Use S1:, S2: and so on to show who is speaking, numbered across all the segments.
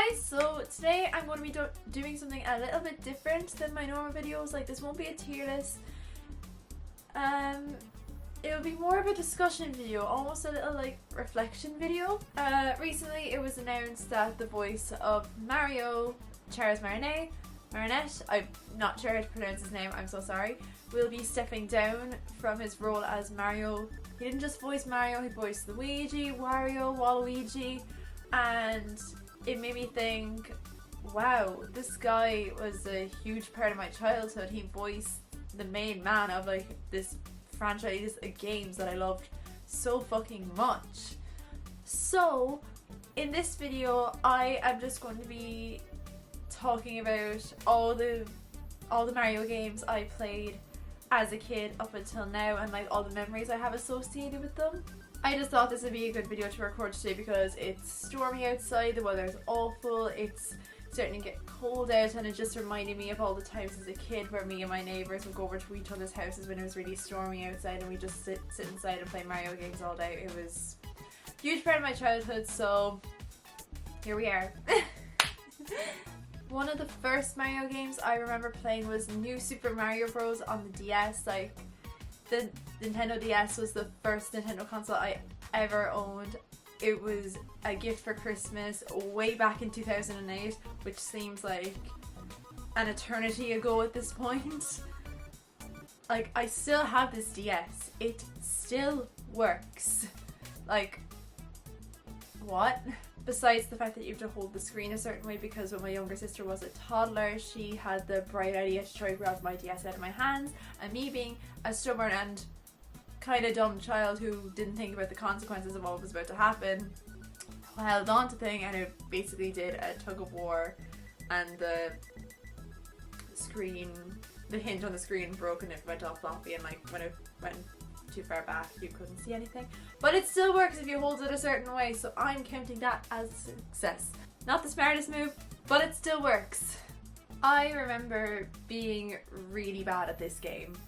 S1: guys, so today I'm going to be doing something a little bit different than my normal videos. Like, this won't be a tier list. It'll be more of a discussion video, almost a little like reflection video. Recently it was announced that the voice of Mario, Charles Marinette, I'm not sure how to pronounce his name, I'm so sorry, will be stepping down from his role as Mario. He didn't just voice Mario, he voiced Luigi, Wario, Waluigi, and it made me think, wow, this guy was a huge part of my childhood. He voiced the main man of like this franchise of games that I loved so fucking much. So in this video I am just going to be talking about all the Mario games I played as a kid up until now, and like all the memories I have associated with them. I just thought this would be a good video to record today because it's stormy outside, the weather's awful, it's starting to get cold out, and it just reminded me of all the times as a kid where me and my neighbours would go over to each other's houses when it was really stormy outside and we just sit inside and play Mario games all day. It was a huge part of my childhood, so here we are. One of the first Mario games I remember playing was New Super Mario Bros. On the DS. Like, the Nintendo DS was the first Nintendo console I ever owned. It was a gift for Christmas way back in 2008, which seems like an eternity ago at this point. Like, I still have this DS. It still works. Like, what? Besides the fact that you have to hold the screen a certain way, because when my younger sister was a toddler, she had the bright idea to try to grab my DS out of my hands, and me being a stubborn and kind of dumb child who didn't think about the consequences of what was about to happen, I held on to the thing, and it basically did a tug of war, and the hinge on the screen broke and it went off floppy, and like when it went too far back you couldn't see anything. But it still works if you hold it a certain way, so I'm counting that as a success. Not the smartest move, but it still works. I remember being really bad at this game.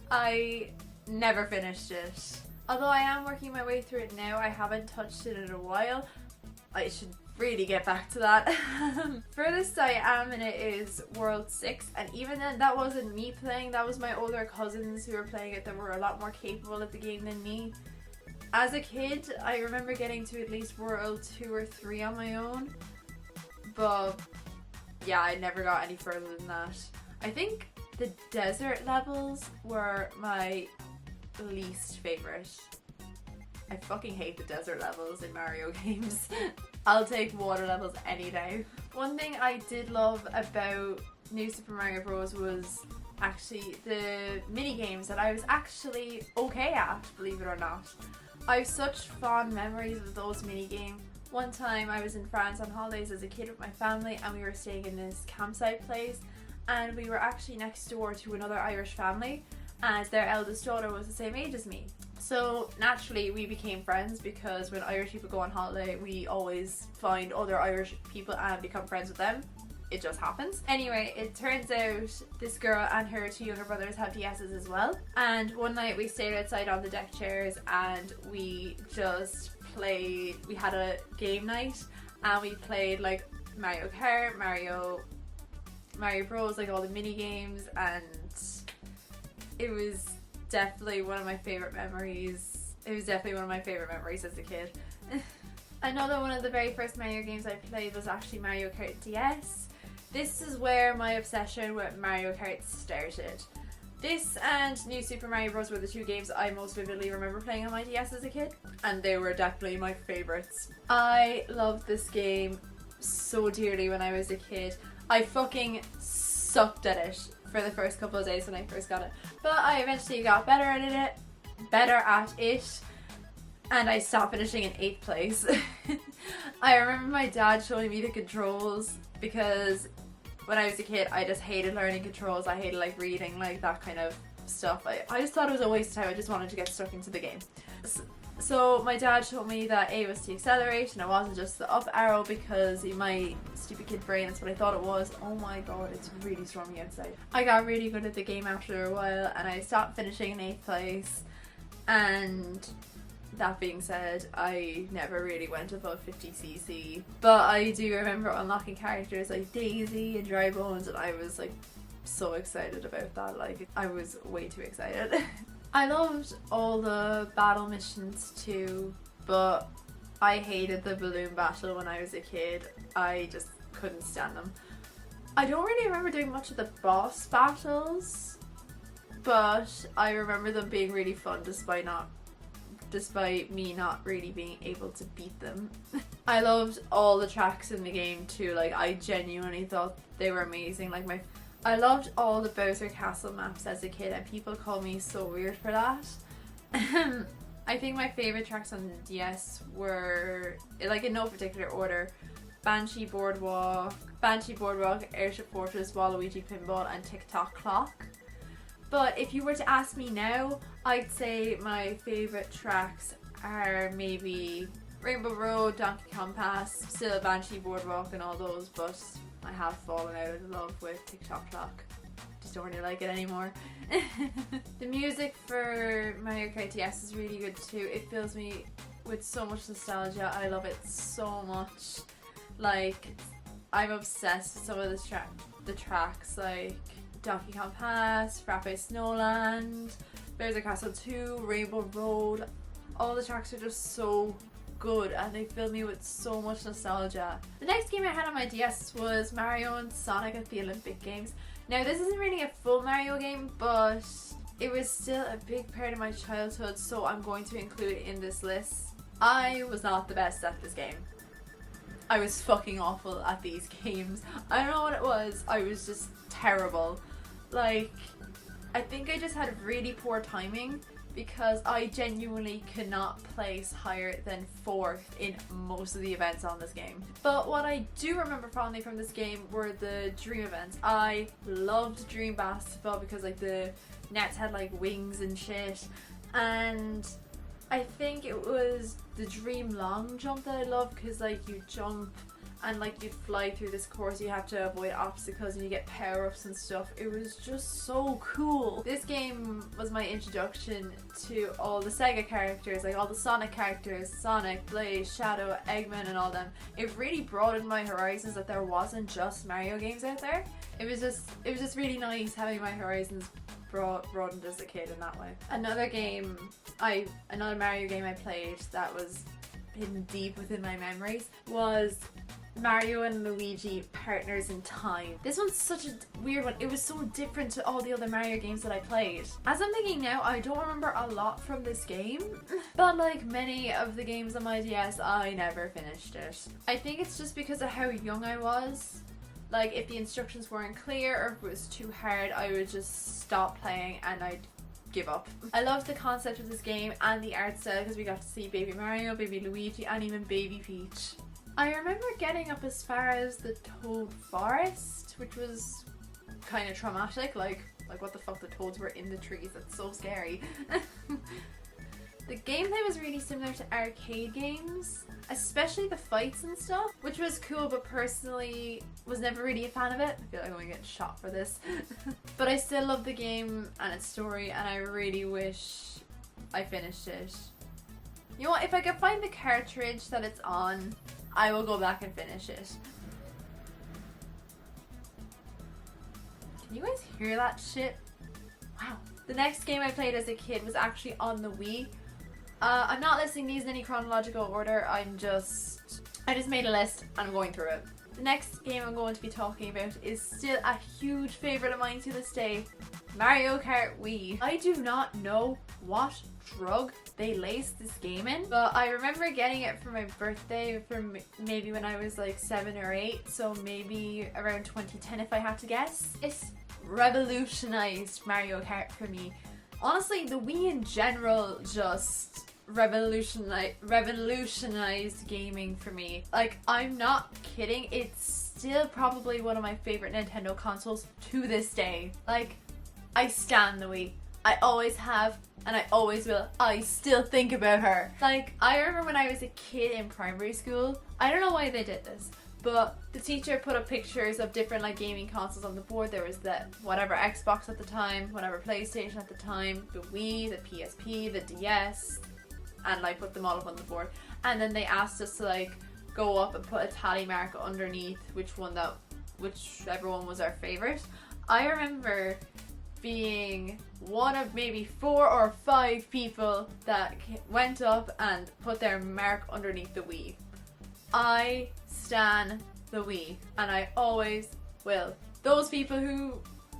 S1: I never finished it. Although I am working my way through it now, I haven't touched it in a while. I should really get back to that. Furthest I am in it is World 6, and even then that wasn't me playing, that was my older cousins who were playing it that were a lot more capable of the game than me. As a kid, I remember getting to at least World 2 or 3 on my own, but yeah, I never got any further than that. I think the desert levels were my least favourite. I fucking hate the desert levels in Mario games. I'll take water levels any day. One thing I did love about New Super Mario Bros. Was actually the mini games that I was actually okay at, believe it or not. I have such fond memories of those mini games. One time I was in France on holidays as a kid with my family, and we were staying in this campsite place, and we were actually next door to another Irish family, and their eldest daughter was the same age as me. So naturally we became friends, because when Irish people go on holiday we always find other Irish people and become friends with them. It just happens. Anyway, it turns out this girl and her 2 younger brothers have DS's as well, and one night we stayed outside on the deck chairs and we just played. We had a game night and we played like Mario Kart, Mario Bros, like all the mini games, and it was definitely one of my favorite memories. It was definitely one of my favorite memories as a kid. I know that one of the very first Mario games I played was actually Mario Kart DS. This is where my obsession with Mario Kart started. This and New Super Mario Bros. Were the 2 games I most vividly remember playing on my DS as a kid, and they were definitely my favorites. I loved this game so dearly when I was a kid. I fucking sucked at it for the first couple of days when I first got it, but I eventually got better at it, and I stopped finishing in 8th place. I remember my dad showing me the controls, because when I was a kid I just hated learning controls. I hated like reading, like that kind of stuff. I just thought it was a waste of time. I just wanted to get stuck into the game. So my dad showed me that A was to accelerate and it wasn't just the up arrow, because in my stupid kid brain that's what I thought it was. Oh my god, it's really stormy outside. I got really good at the game after a while and I stopped finishing in 8th place, and That being said, I never really went above 50cc, but I do remember unlocking characters like Daisy and Dry Bones, and I was like so excited about that. Like, I was way too excited. I loved all the battle missions too, but I hated the balloon battle when I was a kid. I just couldn't stand them. I don't really remember doing much of the boss battles, but I remember them being really fun despite me not really being able to beat them. I loved all the tracks in the game too. Like, I genuinely thought they were amazing. Like, I loved all the Bowser Castle maps as a kid, and people call me so weird for that. I think my favorite tracks on the DS were, like, in no particular order, Banshee Boardwalk, Airship Fortress, Waluigi Pinball, and Tick Tock Clock. But if you were to ask me now, I'd say my favorite tracks are maybe Rainbow Road, Donkey Kong Pass, still Banshee Boardwalk and all those, but I have fallen out of love with Tick Tock Clock. Just don't really like it anymore. The music for Mario Kart DS is really good too. It fills me with so much nostalgia. I love it so much. Like, I'm obsessed with some of the tracks, like Donkey Kong Pass, Frappe Snowland, Bowser Castle 2, Rainbow Road. All the tracks are just so good and they fill me with so much nostalgia. The next game I had on my DS was Mario and Sonic at the Olympic Games. Now, this isn't really a full Mario game, but it was still a big part of my childhood, so I'm going to include it in this list. I was not the best at this game. I was fucking awful at these games. I don't know what it was. I was just terrible. Like, I think I just had really poor timing because I genuinely could not place higher than 4th in most of the events on this game. But what I do remember fondly from this game were the dream events. I loved Dream Basketball because, like, the nets had like wings and shit, and I think it was the Dream Long Jump that I loved because, like, you jump and, like, you'd fly through this course, you have to avoid obstacles and you get power-ups and stuff. It was just so cool. This game was my introduction to all the Sega characters, like all the Sonic characters, Sonic, Blaze, Shadow, Eggman and all them. It really broadened my horizons that there wasn't just Mario games out there. It was just really nice having my horizons broadened as a kid in that way. Another Mario game I played that was hidden deep within my memories was Mario and Luigi Partners in Time. This one's such a weird one. It was so different to all the other Mario games that I played. As I'm thinking now, I don't remember a lot from this game, but like many of the games on my DS, I never finished it. I think it's just because of how young I was. Like, if the instructions weren't clear or if it was too hard, I would just stop playing and I'd give up. I loved the concept of this game and the art style because we got to see Baby Mario, Baby Luigi and even Baby Peach. I remember getting up as far as the Toad Forest, which was kind of traumatic. Like what the fuck, the toads were in the trees. That's so scary. The gameplay was really similar to arcade games, especially the fights and stuff, which was cool, but personally was never really a fan of it. I feel like I'm gonna get shot for this. But I still love the game and its story, and I really wish I finished it. You know what, if I could find the cartridge that it's on, I will go back and finish it. Can you guys hear that shit? Wow. The next game I played as a kid was actually on the Wii. I'm not listing these in any chronological order, I just made a list and I'm going through it. The next game I'm going to be talking about is still a huge favourite of mine to this day, Mario Kart Wii. I do not know what drug they laced this game in, but I remember getting it for my birthday from maybe when I was like 7 or 8, so maybe around 2010 if I had to guess. It's revolutionized Mario Kart for me. Honestly, the Wii in general just revolutionized gaming for me. Like, I'm not kidding, it's still probably one of my favorite Nintendo consoles to this day. Like, I stan the Wii. I always have, and I always will. I still think about her. Like, I remember when I was a kid in primary school, I don't know why they did this, but the teacher put up pictures of different like gaming consoles on the board. There was the whatever Xbox at the time, whatever PlayStation at the time, the Wii, the PSP, the DS, and like put them all up on the board. And then they asked us to like go up and put a tally mark underneath whichever one was our favorite. I remember being one of maybe 4 or 5 people that went up and put their mark underneath the Wii. I stan the Wii, and I always will. Those people who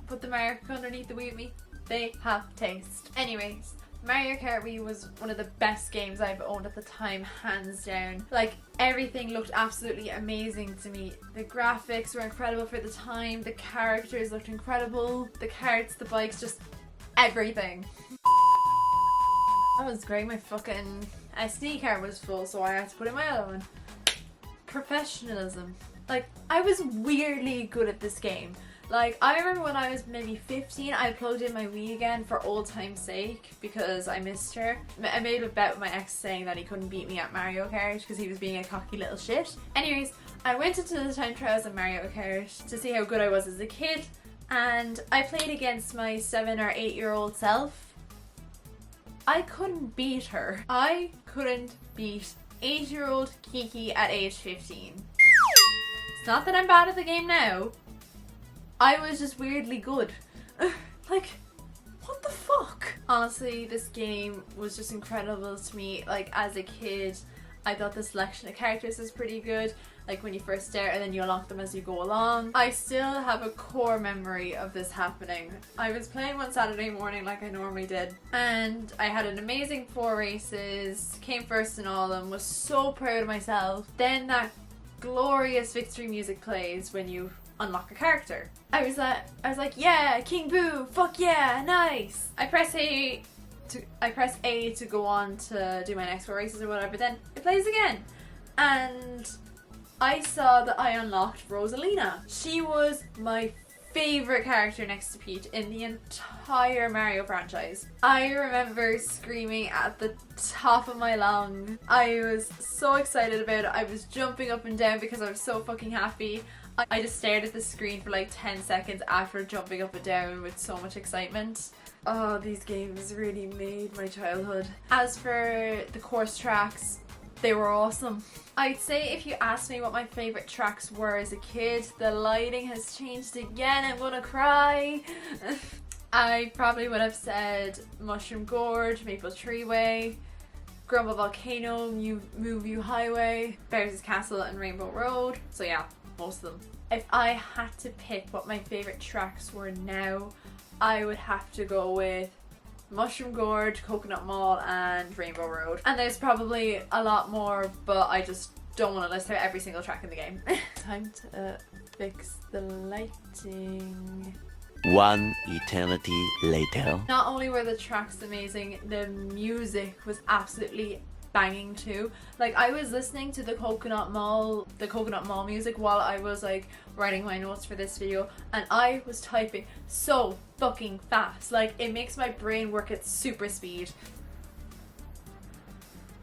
S1: put the mark underneath the Wii with me, they have taste. Anyways, Mario Kart Wii was one of the best games I've owned at the time, hands down. Like, everything looked absolutely amazing to me. The graphics were incredible for the time, the characters looked incredible, the carts, the bikes, just everything. That was great. My fucking SD card was full, so I had to put in my other one. Professionalism. Like, I was weirdly good at this game. Like, I remember when I was maybe 15, I plugged in my Wii again for old time's sake because I missed her. I made a bet with my ex saying that he couldn't beat me at Mario Kart because he was being a cocky little shit. Anyways, I went into the time trials of Mario Kart to see how good I was as a kid, and I played against my 7 or 8-year-old self. I couldn't beat her. I couldn't beat 8-year-old Kiki at age 15. It's not that I'm bad at the game now. I was just weirdly good. Like, what the fuck? Honestly, this game was just incredible to me. Like, as a kid, I thought the selection of characters was pretty good. Like, when you first start and then you unlock them as you go along. I still have a core memory of this happening. I was playing one Saturday morning like I normally did, and I had an amazing 4 races, came first in all of them, was so proud of myself. Then that glorious victory music plays when you unlock a character. I was like, yeah, King Boo, fuck yeah, nice. I press A to go on to do my next 4 races or whatever, then it plays again. And I saw that I unlocked Rosalina. She was my favorite character next to Peach in the entire Mario franchise. I remember screaming at the top of my lungs. I was so excited about it. I was jumping up and down because I was so fucking happy. I just stared at the screen for like 10 seconds after jumping up and down with so much excitement. Oh, these games really made my childhood. As for the course tracks, they were awesome. I'd say if you asked me what my favourite tracks were as a kid, the lighting has changed again, I'm gonna cry. I probably would have said Mushroom Gorge, Maple Treeway, Grumble Volcano, Move You Highway, Bowser's Castle and Rainbow Road. So yeah, most of them. If I had to pick what my favourite tracks were now, I would have to go with Mushroom Gorge, Coconut Mall and Rainbow Road. And there's probably a lot more, but I just don't want to list out every single track in the game. Time to fix the lighting.
S2: One eternity later.
S1: Not only were the tracks amazing, the music was absolutely banging too. Like, I was listening to the Coconut Mall music while I was like writing my notes for this video, and I was typing so fucking fast. Like, it makes my brain work at super speed.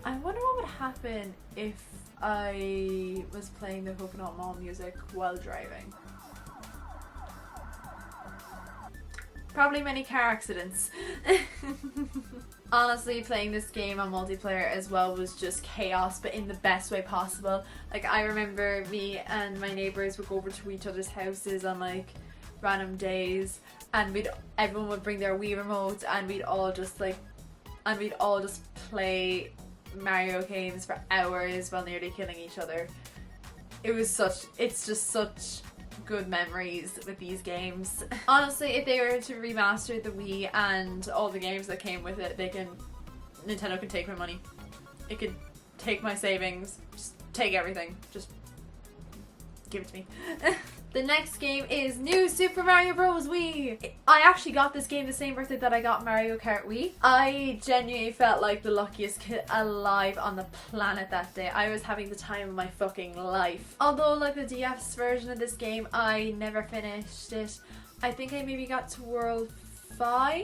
S1: I wonder what would happen if I was playing the Coconut Mall music while driving. Probably many car accidents. Honestly, playing this game on multiplayer as well was just chaos, but in the best way possible. Like, I remember me and my neighbours would go over to each other's houses on like random days, and everyone would bring their Wii remotes, and we'd all just play Mario games for hours while nearly killing each other. It's just such good memories with these games. Honestly, if they were to remaster the Wii and all the games that came with it, Nintendo can take my money. It could take my savings, just take everything, just give it to me. The next game is New Super Mario Bros. Wii. I actually got this game the same birthday that I got Mario Kart Wii. I genuinely felt like the luckiest kid alive on the planet that day. I was having the time of my fucking life. Although, like, the DS version of this game, I never finished it. I think I maybe got to World 5?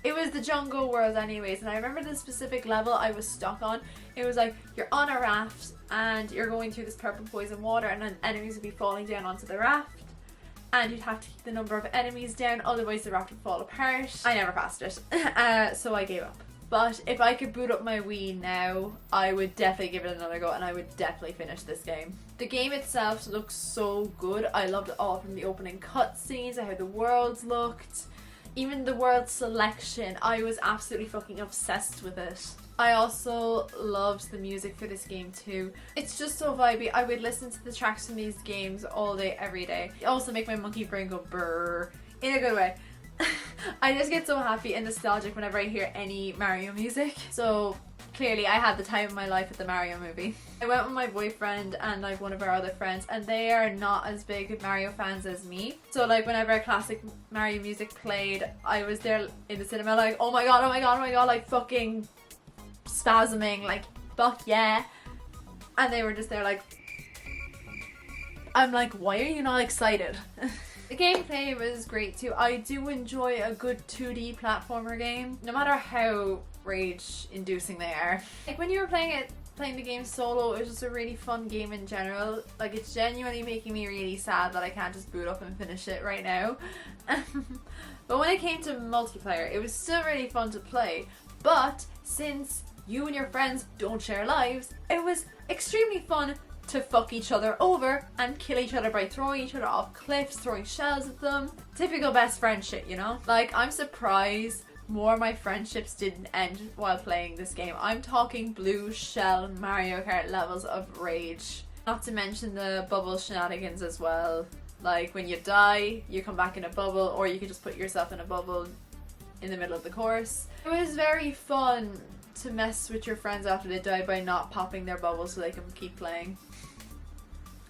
S1: It was the jungle world anyways, and I remember the specific level I was stuck on. It was like, you're on a raft and you're going through this purple poison water, and then enemies would be falling down onto the raft, and you'd have to keep the number of enemies down, otherwise the raft would fall apart. I never passed it, so I gave up. But if I could boot up my Wii now, I would definitely give it another go and I would definitely finish this game. The game itself looks so good. I loved it all from the opening cutscenes, how the worlds looked, even the world selection. I was absolutely fucking obsessed with it. I also loved the music for this game too. It's just so vibey. I would listen to the tracks from these games all day, every day. It also make my monkey brain go brrr in a good way. I just get so happy and nostalgic whenever I hear any Mario music. So clearly I had the time of my life with the Mario movie. I went with my boyfriend and like one of our other friends, and they are not as big Mario fans as me. So like whenever classic Mario music played, I was there in the cinema like, oh my god, oh my god, oh my god, like fucking spasming, like fuck yeah. And they were just there like, I'm like, why are you not excited? The gameplay was great too. I do enjoy a good 2D platformer game, no matter how rage inducing they are. Like when you were playing the game solo, it was just a really fun game in general. Like it's genuinely making me really sad that I can't just boot up and finish it right now. But when it came to multiplayer, it was still really fun to play. But since you and your friends don't share lives, it was extremely fun to fuck each other over and kill each other by throwing each other off cliffs, throwing shells at them. Typical best friend shit, you know? Like, I'm surprised more of my friendships didn't end while playing this game. I'm talking blue shell Mario Kart levels of rage. Not to mention the bubble shenanigans as well. Like, when you die, you come back in a bubble, or you could just put yourself in a bubble in the middle of the course. It was very fun to mess with your friends after they die by not popping their bubbles so they can keep playing.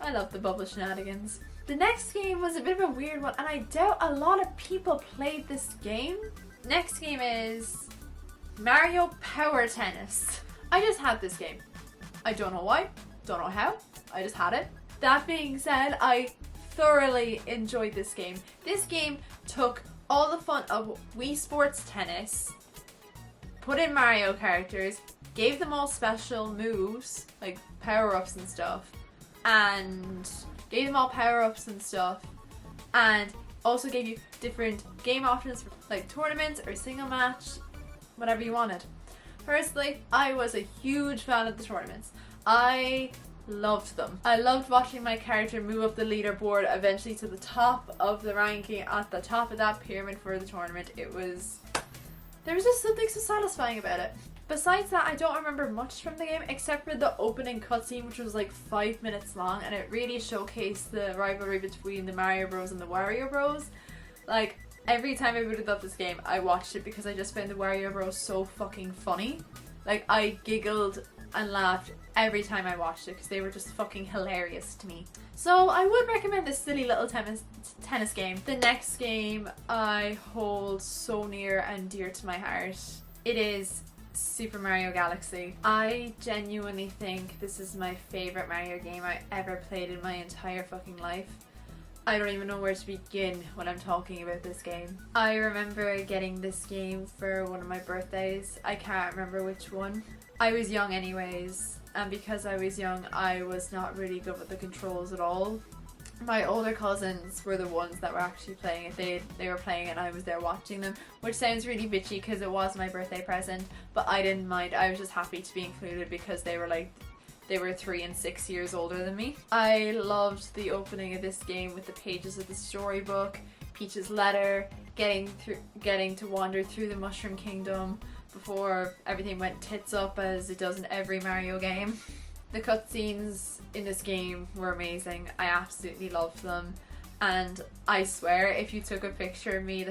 S1: I love the bubble shenanigans. The next game was a bit of a weird one, and I doubt a lot of people played this game. Next game is Mario Power Tennis. I just had this game. I don't know why, don't know how, I just had it. That being said, I thoroughly enjoyed this game. This game took all the fun of Wii Sports Tennis, put in Mario characters, gave them all special moves, like power-ups and stuff, and also gave you different game options for like tournaments or single match, whatever you wanted. Firstly, I was a huge fan of the tournaments. I loved them. I loved watching my character move up the leaderboard eventually to the top of the ranking, at the top of that pyramid for the tournament. There was just something so satisfying about it. Besides that, I don't remember much from the game except for the opening cutscene, which was like 5 minutes long, and it really showcased the rivalry between the Mario Bros and the Wario Bros. Like, every time I booted up this game, I watched it because I just found the Wario Bros so fucking funny. Like, I giggled and laughed every time I watched it because they were just fucking hilarious to me. So I would recommend this silly little tennis game. The next game I hold so near and dear to my heart. It is Super Mario Galaxy. I genuinely think this is my favorite Mario game I ever played in my entire fucking life. I don't even know where to begin when I'm talking about this game. I remember getting this game for one of my birthdays. I can't remember which one. I was young anyways, and because I was young, I was not really good with the controls at all. My older cousins were the ones that were actually playing it. They were playing it and I was there watching them, which sounds really bitchy because it was my birthday present, but I didn't mind. I was just happy to be included because they were 3 and 6 years older than me. I loved the opening of this game with the pages of the storybook, Peach's letter, getting to wander through the Mushroom Kingdom before everything went tits up as it does in every Mario game. The cutscenes in this game were amazing. I absolutely loved them, and I swear if you took a picture of me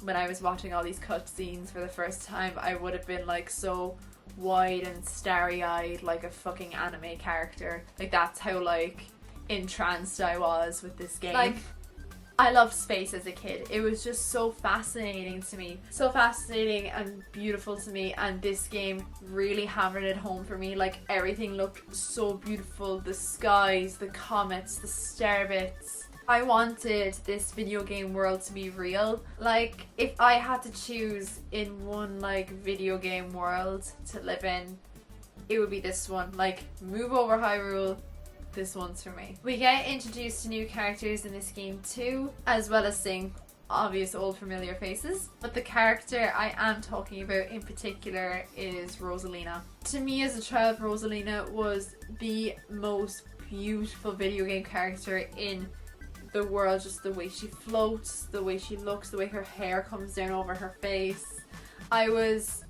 S1: when I was watching all these cutscenes for the first time, I would have been like so wide and starry-eyed like a fucking anime character. Like, that's how like entranced I was with this game. Like, I loved space as a kid. It was just so fascinating to me. So fascinating and beautiful to me, and this game really hammered it home for me. Like, everything looked so beautiful. The skies, the comets, the star bits. I wanted this video game world to be real. Like, if I had to choose in one like video game world to live in, it would be this one. Like, move over Hyrule. This one's for me. We get introduced to new characters in this game too, as well as seeing obvious old familiar faces. But the character I am talking about in particular is Rosalina. To me as a child, Rosalina was the most beautiful video game character in the world. Just the way she floats, the way she looks, the way her hair comes down over her face. I was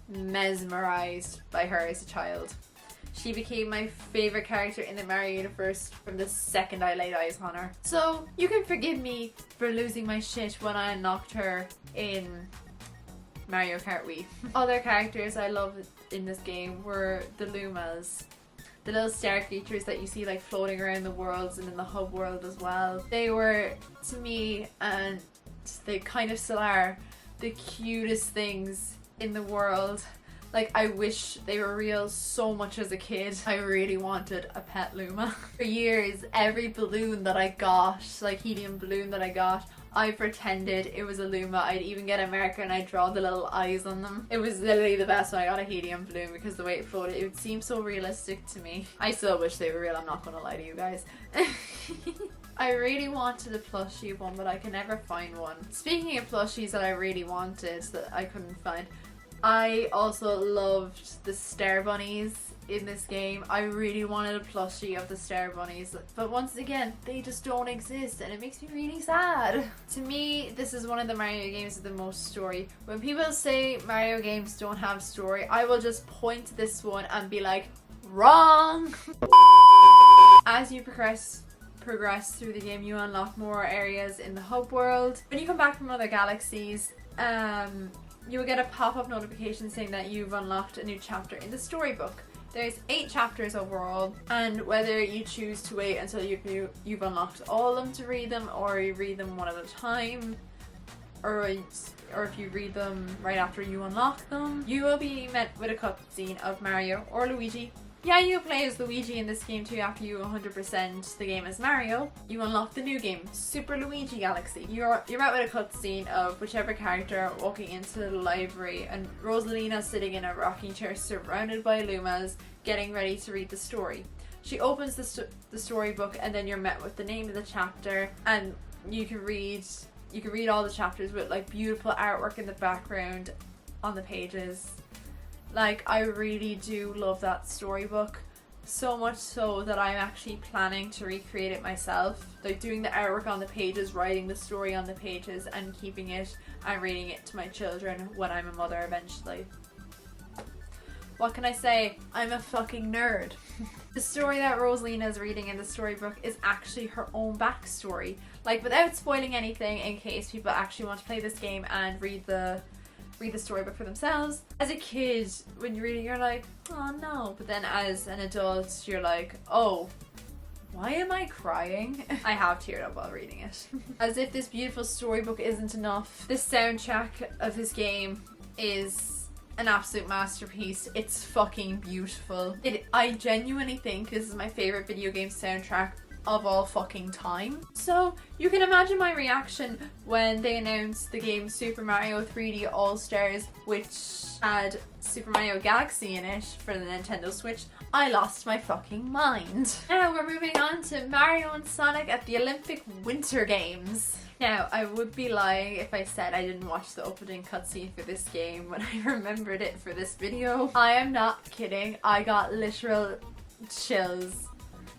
S1: mesmerized by her as a child. She became my favorite character in the Mario universe from the second I laid eyes on her. So you can forgive me for losing my shit when I unlocked her in Mario Kart Wii. Other characters I loved in this game were the Lumas. The little star creatures that you see like floating around the worlds and in the hub world as well. They were, to me, and they kind of still are, the cutest things in the world. Like, I wish they were real so much as a kid. I really wanted a pet Luma. For years, every balloon that I got, like helium balloon that I got, I pretended it was a Luma. I'd even get a marker and I'd draw the little eyes on them. It was literally the best when I got a helium balloon because the way it floated, it would seem so realistic to me. I still wish they were real, I'm not gonna lie to you guys. I really wanted a plushie one, but I can never find one. Speaking of plushies that I really wanted that I couldn't find, I also loved the Star Bunnies in this game. I really wanted a plushie of the Star Bunnies, but once again, they just don't exist and it makes me really sad. To me, this is one of the Mario games with the most story. When people say Mario games don't have story, I will just point to this one and be like, wrong! As you progress through the game, you unlock more areas in the hub world. When you come back from other galaxies, you will get a pop-up notification saying that you've unlocked a new chapter in the storybook. There's 8 chapters overall, and whether you choose to wait until you've unlocked all of them to read them, or you read them one at a time, or if you read them right after you unlock them, you will be met with a cutscene of Mario or Luigi. Yeah, you play as Luigi in this game too after you 100% the game as Mario. You unlock the new game, Super Luigi Galaxy. You're met with a cutscene of whichever character walking into the library and Rosalina sitting in a rocking chair surrounded by Lumas getting ready to read the story. She opens the storybook and then you're met with the name of the chapter, and you can read all the chapters with like beautiful artwork in the background on the pages. Like, I really do love that storybook, so much so that I'm actually planning to recreate it myself. Like, doing the artwork on the pages, writing the story on the pages, and keeping it and reading it to my children when I'm a mother eventually. What can I say? I'm a fucking nerd. The story that Rosalina is reading in the storybook is actually her own backstory. Like, without spoiling anything in case people actually want to play this game and read the storybook for themselves. As a kid, when you're reading, you're like, oh no. But then as an adult, you're like, oh, why am I crying? I have teared up while reading it. As if this beautiful storybook isn't enough, the soundtrack of this game is an absolute masterpiece. It's fucking beautiful. I genuinely think this is my favorite video game soundtrack of all fucking time. So you can imagine my reaction when they announced the game Super Mario 3D All-Stars, which had Super Mario Galaxy in it for the Nintendo Switch. I lost my fucking mind. Now we're moving on to Mario and Sonic at the Olympic Winter Games. Now, I would be lying if I said I didn't watch the opening cutscene for this game when I remembered it for this video. I am not kidding. I got literal chills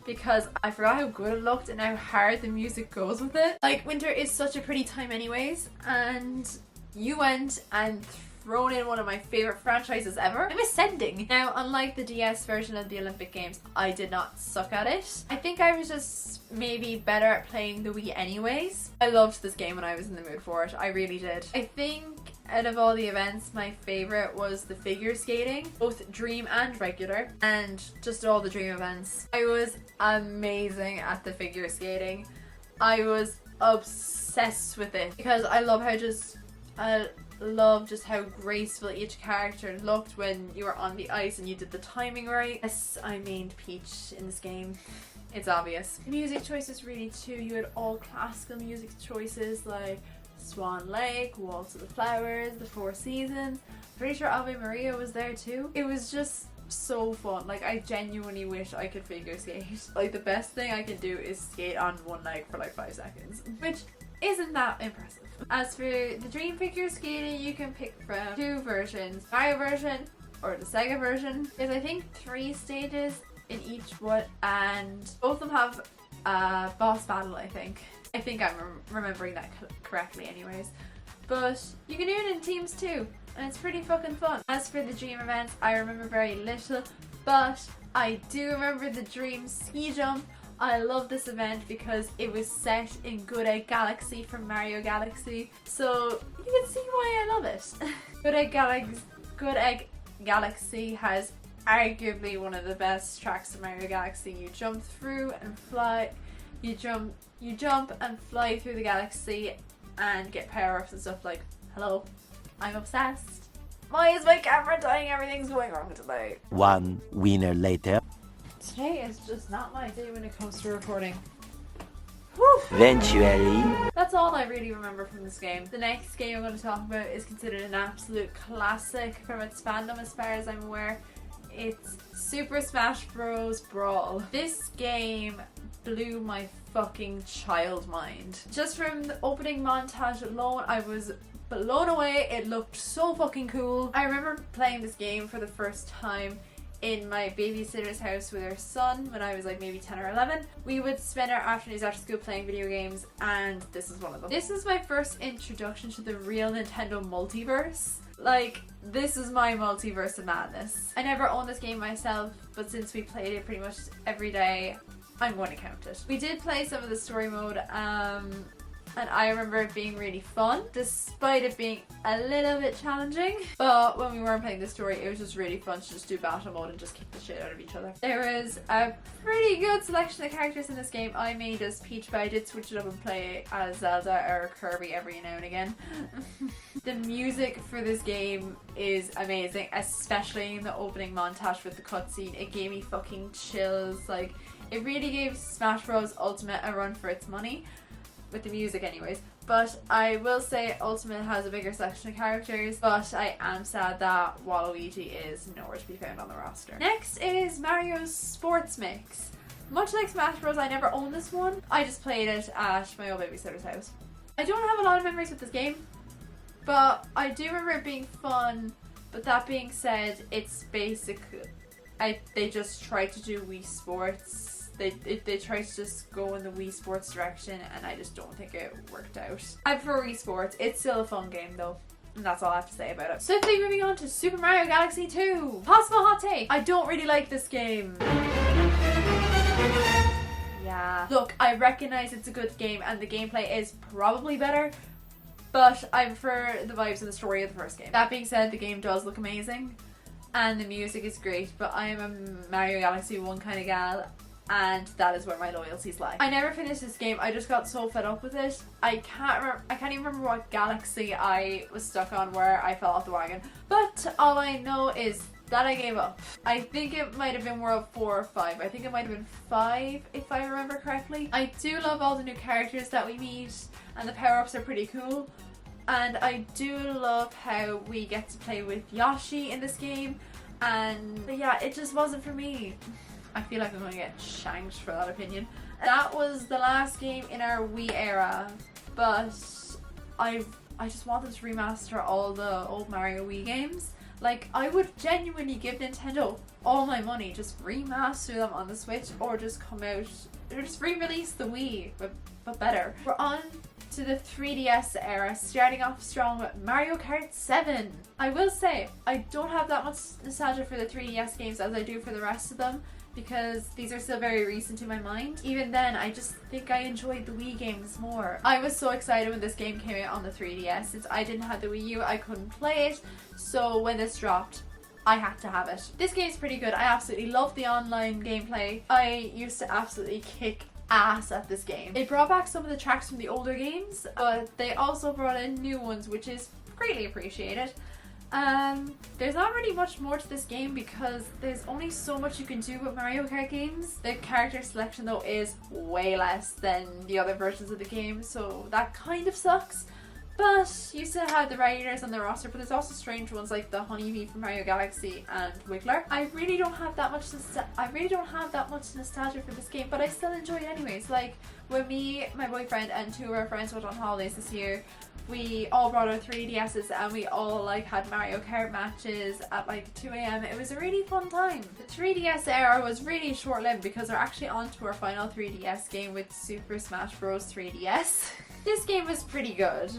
S1: because I forgot how good it looked and how hard the music goes with it. Like, winter is such a pretty time anyways, and you went and thrown in one of my favorite franchises ever. I'm ascending. Now, unlike the DS version of the Olympic Games, I did not suck at it. I think I was just maybe better at playing the Wii anyways. I loved this game when I was in the mood for it. I really did. I think out of all the events, my favorite was the figure skating, both dream and regular, and just all the dream events. I was amazing at the figure skating. I was obsessed with it because I love just how graceful each character looked when you were on the ice and you did the timing right. Yes, I mained Peach in this game. It's obvious. The music choices really too. You had all classical music choices like Swan Lake, Waltz of the Flowers, The Four Seasons. Pretty sure Ave Maria was there too. It was just so fun. Like, I genuinely wish I could figure skate. Like, the best thing I can do is skate on one leg for like 5 seconds, which isn't that impressive. As for the dream figure skating, you can pick from 2 versions, Mario version or the Sega version. There's I think 3 stages in each one, and both of them have a boss battle. I think I'm remembering that correctly anyways. But you can do it in teams too, and it's pretty fucking fun. As for the dream events, I remember very little, but I do remember the dream ski jump. I love this event because it was set in Good Egg Galaxy from Mario Galaxy, so you can see why I love it. Good Egg Galaxy has arguably one of the best tracks in Mario Galaxy. You jump through and fly, you jump and fly through the galaxy and get power-ups and stuff like, hello, I'm obsessed. Why is my camera dying? Everything's going wrong today.
S2: One winner later.
S1: Today is just not my day when it comes to recording. Whew.
S2: Eventually.
S1: That's all I really remember from this game. The next game I'm going to talk about is considered an absolute classic from its fandom as far as I'm aware. It's Super Smash Bros. Brawl. This game blew my fucking child mind. Just from the opening montage alone, I was blown away. It looked so fucking cool. I remember playing this game for the first time in my babysitter's house with her son when I was like maybe 10 or 11. We would spend our afternoons after school playing video games, and this is one of them. This is my first introduction to the real Nintendo multiverse. Like, this is my multiverse of madness. I never owned this game myself, but since we played it pretty much every day, I'm going to count it. We did play some of the story mode, and I remember it being really fun, despite it being a little bit challenging. But when we weren't playing the story, it was just really fun to just do battle mode and just kick the shit out of each other. There is a pretty good selection of characters in this game. I made as Peach, but I did switch it up and play as Zelda or Kirby every now and again. The music for this game is amazing, especially in the opening montage with the cutscene. It gave me fucking chills. Like, it really gave Smash Bros. Ultimate a run for its money. With the music anyways, but I will say Ultimate has a bigger selection of characters, but I am sad that Waluigi is nowhere to be found on the roster. Next is Mario's Sports Mix. Much like Smash Bros, I never owned this one. I just played it at my old babysitter's house. I don't have a lot of memories with this game, but I do remember it being fun. But that being said, it's basically they just tried to do Wii Sports. They tried to just go in the Wii Sports direction, and I just don't think it worked out. I prefer Wii Sports. It's still a fun game though, and that's all I have to say about it. Swiftly moving on to Super Mario Galaxy 2. Possible hot take. I don't really like this game. Yeah. Look, I recognize it's a good game and the gameplay is probably better, but I prefer the vibes and the story of the first game. That being said, the game does look amazing and the music is great, but I am a Mario Galaxy 1 kind of gal, and that is where my loyalties lie. I never finished this game. I just got so fed up with it. I can't even remember what galaxy I was stuck on where I fell off the wagon. But all I know is that I gave up. I think it might have been World 4 or 5. I think it might have been 5 if I remember correctly. I do love all the new characters that we meet, and the power-ups are pretty cool. And I do love how we get to play with Yoshi in this game. But yeah, it just wasn't for me. I feel like I'm going to get shanked for that opinion. That was the last game in our Wii era, but I just wanted to remaster all the old Mario Wii games. Like, I would genuinely give Nintendo all my money, just remaster them on the Switch, or just come out, or just re-release the Wii, but better. We're on to the 3DS era, starting off strong with Mario Kart 7. I will say, I don't have that much nostalgia for the 3DS games as I do for the rest of them, because these are still very recent in my mind. Even then, I just think I enjoyed the Wii games more. I was so excited when this game came out on the 3DS. Since I didn't have the Wii U, I couldn't play it, so when this dropped, I had to have it. This game's pretty good. I absolutely love the online gameplay. I used to absolutely kick ass at this game. They brought back some of the tracks from the older games, but they also brought in new ones, which is greatly appreciated. There's not really much more to this game because there's only so much you can do with Mario Kart games. The character selection though is way less than the other versions of the game, so that kind of sucks. But you still have the regulars on the roster, but there's also strange ones like the Honeybee from Mario Galaxy and Wiggler. I really don't have that much nostalgia for this game, but I still enjoy it anyways. Like, When me, my boyfriend, and 2 of our friends went on holidays this year, we all brought our 3DSs and we all like had Mario Kart matches at like 2 a.m. It was a really fun time. The 3DS era was really short-lived because we're actually on to our final 3DS game with Super Smash Bros. 3DS. This game was pretty good.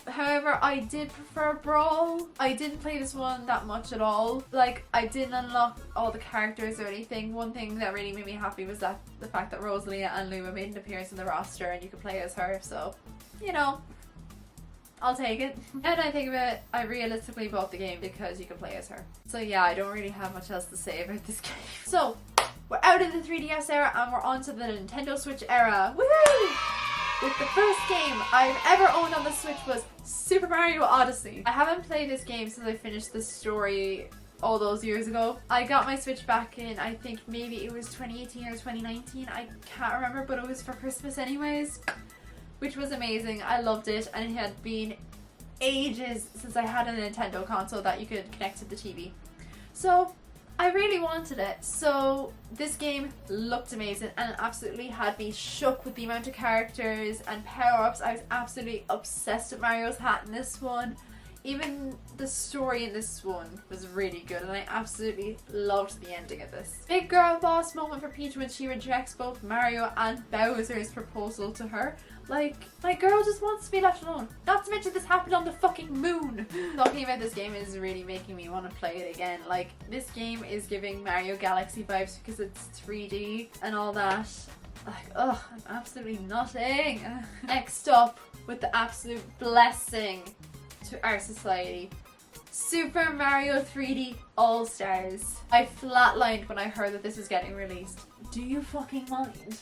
S1: However, I did prefer Brawl. I didn't play this one that much at all. Like, I didn't unlock all the characters or anything. One thing that really made me happy was that the fact that Rosalia and Luma made an appearance in the roster and you could play as her. So, you know, I'll take it. Now that I think of it, I realistically bought the game because you can play as her. So yeah, I don't really have much else to say about this game. So, we're out of the 3DS era and we're on to the Nintendo Switch era. Woohoo! With the first game I've ever owned on the Switch was Super Mario Odyssey. I haven't played this game since I finished the story all those years ago. I got my Switch back in, I think maybe it was 2018 or 2019. I can't remember, but it was for Christmas anyways, which was amazing. I loved it, and it had been ages since I had a Nintendo console that you could connect to the TV. So I really wanted it. So this game looked amazing and absolutely had me shook with the amount of characters and power-ups. I was absolutely obsessed with Mario's hat in this one. Even the story in this one was really good and I absolutely loved the ending of this. Big girl boss moment for Peach when she rejects both Mario and Bowser's proposal to her. Like, my girl just wants to be left alone. Not to mention this happened on the fucking moon. Talking about this game is really making me want to play it again. Like, this game is giving Mario Galaxy vibes because it's 3D and all that. Like, ugh, I'm absolutely nutting. Next up, with the absolute blessing to our society, Super Mario 3D All-Stars. I flatlined when I heard that this was getting released. Do you fucking mind?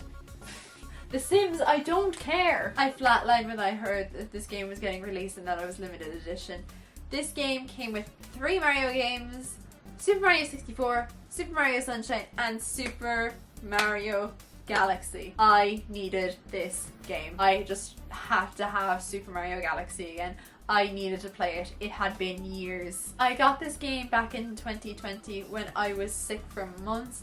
S1: The Sims, I don't care. I flatlined when I heard that this game was getting released and that it was limited edition. This game came with 3 Mario games: Super Mario 64, Super Mario Sunshine, and Super Mario Galaxy. I needed this game. I just had to have Super Mario Galaxy again. I needed to play it. It had been years. I got this game back in 2020 when I was sick for months.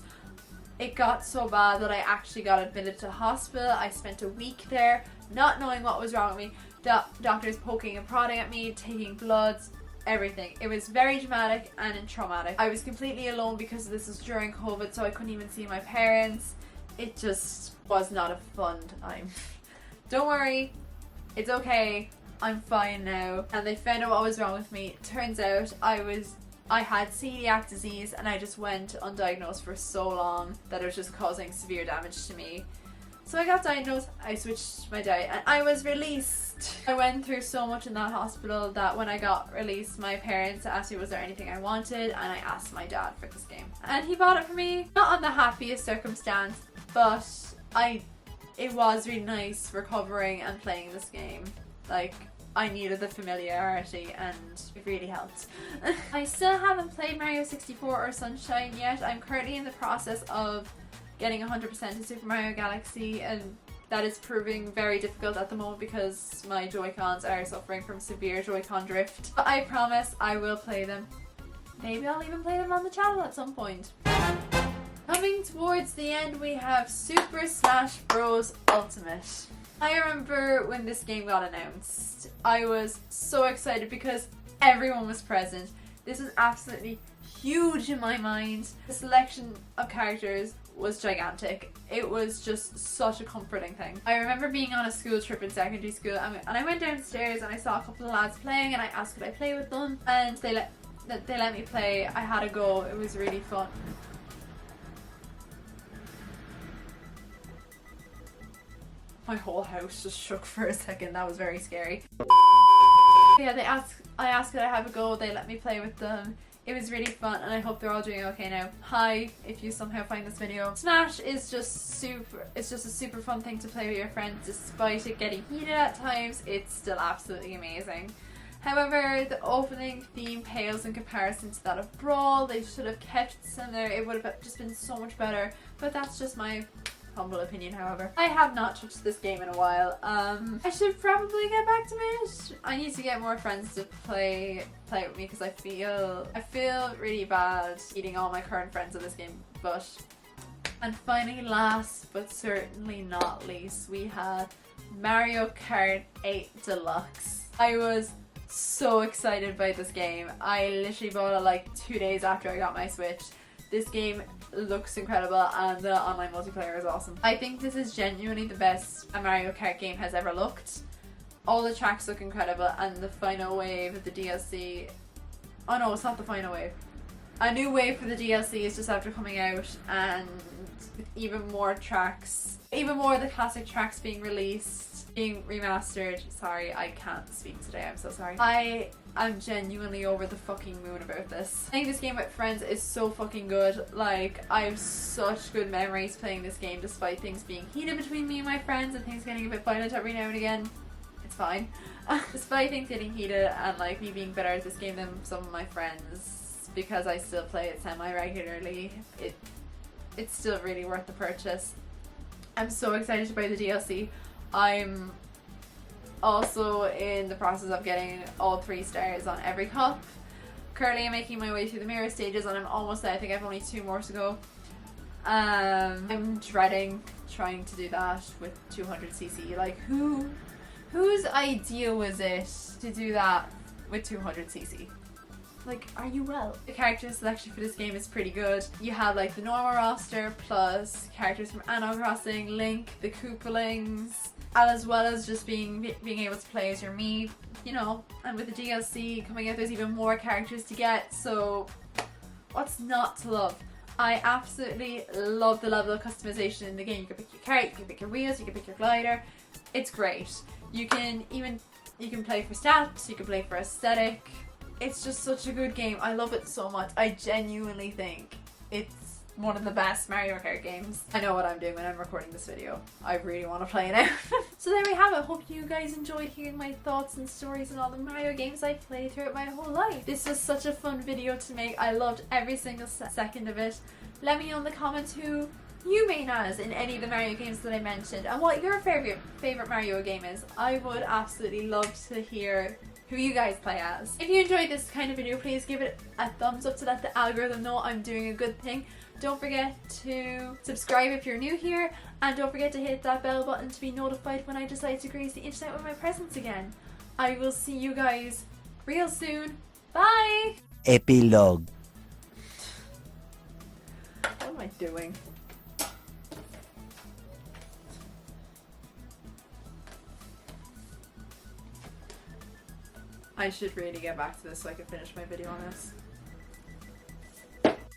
S1: It got so bad that I actually got admitted to hospital. I spent a week there not knowing what was wrong with me. The doctors poking and prodding at me, taking bloods, everything. It was very dramatic and traumatic. I was completely alone because this was during COVID, so I couldn't even see my parents. It just was not a fun time. Don't worry, it's okay. I'm fine now. And they found out what was wrong with me. Turns out I had celiac disease and I just went undiagnosed for so long that it was just causing severe damage to me. So I got diagnosed, I switched my diet, and I was released. I went through so much in that hospital that when I got released, my parents asked me was there anything I wanted, and I asked my dad for this game. And he bought it for me. Not on the happiest circumstance, but it was really nice recovering and playing this game. Like, I needed the familiarity and it really helped. I still haven't played Mario 64 or Sunshine yet. I'm currently in the process of getting 100% in Super Mario Galaxy, and that is proving very difficult at the moment because my Joy-Cons are suffering from severe Joy-Con drift. But I promise I will play them. Maybe I'll even play them on the channel at some point. Coming towards the end, we have Super Smash Bros. Ultimate. I remember when this game got announced, I was so excited because everyone was present. This was absolutely huge in my mind. The selection of characters was gigantic. It was just such a comforting thing. I remember being on a school trip in secondary school and I went downstairs and I saw a couple of lads playing and I asked could I play with them, and they let me play. I had a go. It was really fun. My whole house just shook for a second. That was very scary. Yeah, I asked could I have a go. They let me play with them. It was really fun and I hope they're all doing okay now. Hi, if you somehow find this video. Smash is just it's just a super fun thing to play with your friends. Despite it getting heated at times, it's still absolutely amazing. However, the opening theme pales in comparison to that of Brawl. They should have kept it similar. It would have just been so much better, but that's just my humble opinion. However, I have not touched this game in a while. I should probably get back to it. I need to get more friends to play with me because I feel really bad eating all my current friends in this game, but And finally, last but certainly not least, we had Mario Kart 8 Deluxe. I was so excited by this game. I literally bought it like 2 days after I got my Switch. This game looks incredible and the online multiplayer is awesome. I think this is genuinely the best a Mario Kart game has ever looked. All the tracks look incredible, and the final wave of the DLC... Oh no, it's not the final wave. A new wave for the DLC is just after coming out, and with even more tracks, even more of the classic tracks being released, being remastered. Sorry, I can't speak today, I'm so sorry. I'm genuinely over the fucking moon about this. Playing this game with friends is so fucking good. Like, I have such good memories playing this game despite things being heated between me and my friends and things getting a bit violent every now and again. It's fine. Despite things getting heated and like me being better at this game than some of my friends, because I still play it semi-regularly, it's still really worth the purchase. I'm so excited to buy the DLC. I'm also in the process of getting all 3 stars on every cup. Currently I'm making my way through the mirror stages and I'm almost there. I think I have only 2 more to go. I'm dreading trying to do that with 200cc. Like, whose idea was it to do that with 200cc? Like, are you well? The character selection for this game is pretty good. You have like the normal roster plus characters from Animal Crossing, Link, the Koopalings, as well as just being able to play as your Mii, you know. And with the DLC coming out, there's even more characters to get, so what's not to love? I absolutely love the level of customization in the game. You can pick your kart, you can pick your wheels, you can pick your glider. It's great. You can play for stats, you can play for aesthetic. It's just such a good game. I love it so much. I genuinely think it's one of the best Mario Kart games. I know what I'm doing when I'm recording this video. I really want to play it now. So there we have it. Hope you guys enjoyed hearing my thoughts and stories on all the Mario games I played throughout my whole life. This was such a fun video to make. I loved every single second of it. Let me know in the comments who you main as in any of the Mario games that I mentioned and what your favorite Mario game is. I would absolutely love to hear who you guys play as. If you enjoyed this kind of video, please give it a thumbs up to let the algorithm know I'm doing a good thing. Don't forget to subscribe if you're new here, and don't forget to hit that bell button to be notified when I decide to grace the internet with my presence again. I will see you guys real soon. Bye!
S2: Epilogue.
S1: What am I doing? I should really get back to this so I can finish my video on this.